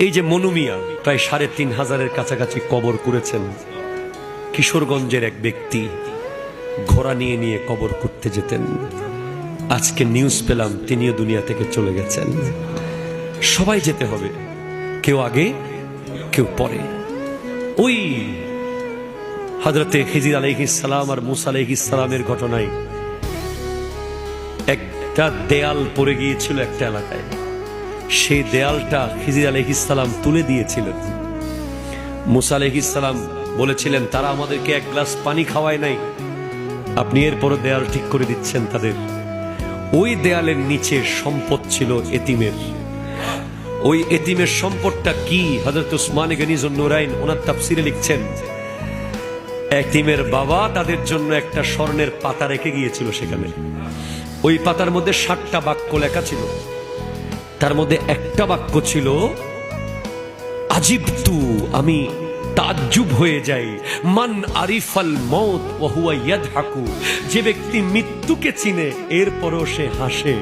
এই যে মনু মিয়া প্রায় ৩,৫০০-এর কাছাকাছি কবর করেছেন। কিশোরগঞ্জের এক ব্যক্তি ঘোড়া নিয়ে নিয়ে কবর করতে যেতেন। আজকে নিউজ পেলাম তিনিও দুনিয়া থেকে চলে গেছেন। সবাই যেতে হবে, কেউ আগে কেউ পরে। ওই হযরতে খিজির আলাইহিস সালাম আর মুসা আলাইহিস সালামের ঘটনায় একটা দেয়াল পড়ে গিয়েছিল একটা এলাকায়। সেই দেয়ালটা খিজির আলাইহিস সালাম তুলে দিয়েছিলেন। মুসা আলাইহিস সালাম বলেছিলেন, তারা আমাদেরকে এক গ্লাস পানি খাওয়ায় নাই, আপনি এরপরও দেয়াল ঠিক করে দিচ্ছেন তাদের। ওই দেয়ালের নিচে সম্পদ ছিল এতিমের। ওই এতিমের সম্পদটা কি? হযরত উসমান গনি যুন্নুরাইন ওনার তাফসিরে লিখছেন, এতিমের বাবা তাদের জন্য একটা স্বর্ণের পাতা রেখে গিয়েছিল সেখানে। ওই পাতার মধ্যে ৬০টা বাক্য লেখা ছিল। তার মধ্যে একটা বাক্য ছিল, আজিবতু, আমি তাজ্জুব হয়ে যাই, মান আরিফাল মউত ওয়া হুয়া ইয়াদহাকু, যে ব্যক্তি মৃত্যুকে চিনে এরপরও সে হাসে।